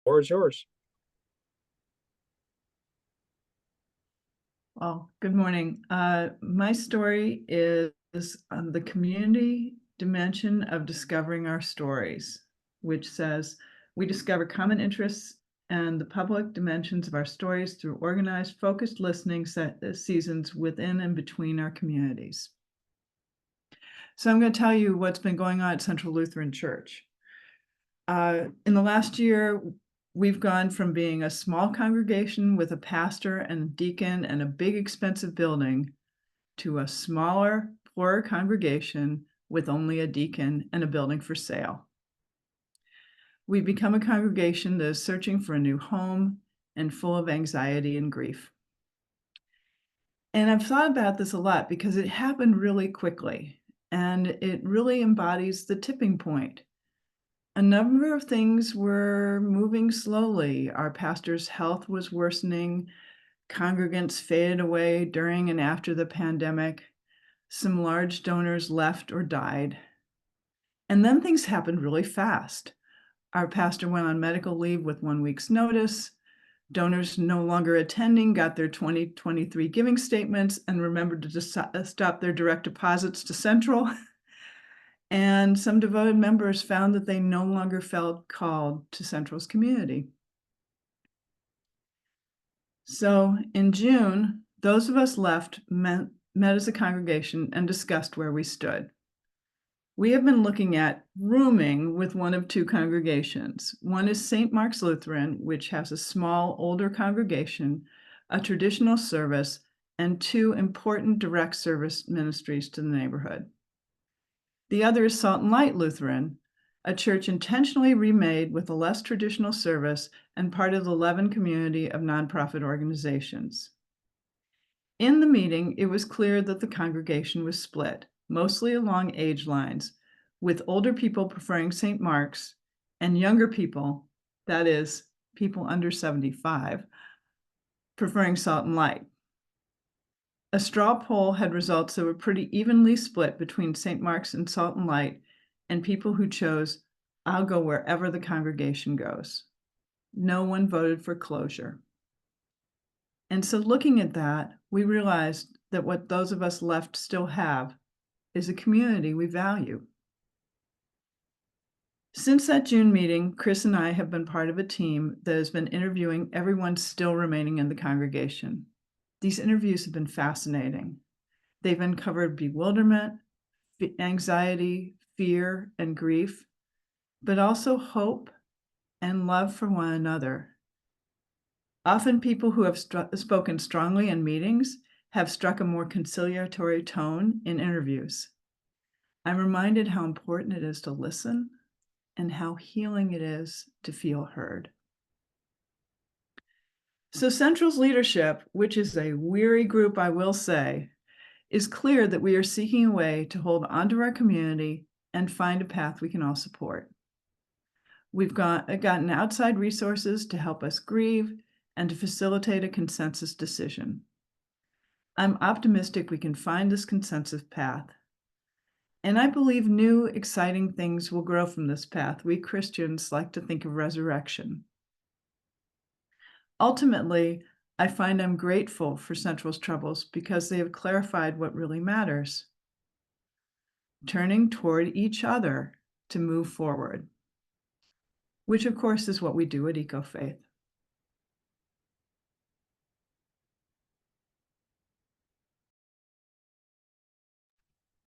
Floor is yours. Well, good morning. My story is on the community dimension of discovering our stories, which says we discover common interests and the public dimensions of our stories through organized, focused listening seasons within and between our communities. So I'm going to tell you what's been going on at Central Lutheran Church. In the last year, we've gone from being a small congregation with a pastor and a deacon and a big expensive building to a smaller, poorer congregation with only a deacon and a building for sale. We've become a congregation that is searching for a new home and full of anxiety and grief. And I've thought about this a lot because it happened really quickly, and it really embodies the tipping point. A number of things were moving slowly. Our pastor's health was worsening. Congregants faded away during and after the pandemic. Some large donors left or died. And then things happened really fast. Our pastor went on medical leave with 1 week's notice. Donors no longer attending got their 2023 giving statements and remembered to stop their direct deposits to Central. And some devoted members found that they no longer felt called to Central's community. So in June, those of us left met as a congregation and discussed where we stood. We have been looking at rooming with one of two congregations. One is St. Mark's Lutheran, which has a small, older congregation, a traditional service, and two important direct service ministries to the neighborhood. The other is Salt and Light Lutheran, a church intentionally remade with a less traditional service and part of the Levin community of nonprofit organizations. In the meeting, it was clear that the congregation was split, mostly along age lines, with older people preferring St. Mark's and younger people, that is, people under 75, preferring Salt and Light. A straw poll had results that were pretty evenly split between St. Mark's and Salt and Light, and people who chose, I'll go wherever the congregation goes. No one voted for closure. And so looking at that, we realized that what those of us left still have is a community we value. Since that June meeting, Chris and I have been part of a team that has been interviewing everyone still remaining in the congregation. These interviews have been fascinating. They've uncovered bewilderment, anxiety, fear, and grief, but also hope and love for one another. Often people who have spoken strongly in meetings have struck a more conciliatory tone in interviews. I'm reminded how important it is to listen and how healing it is to feel heard. So Central's leadership, which is a weary group, I will say, is clear that we are seeking a way to hold onto our community and find a path we can all support. We've gotten outside resources to help us grieve and to facilitate a consensus decision. I'm optimistic we can find this consensus path. And I believe new, exciting things will grow from this path. We Christians like to think of resurrection. Ultimately, I find I'm grateful for Central's troubles because they have clarified what really matters. Turning toward each other to move forward, which of course is what we do at EcoFaith.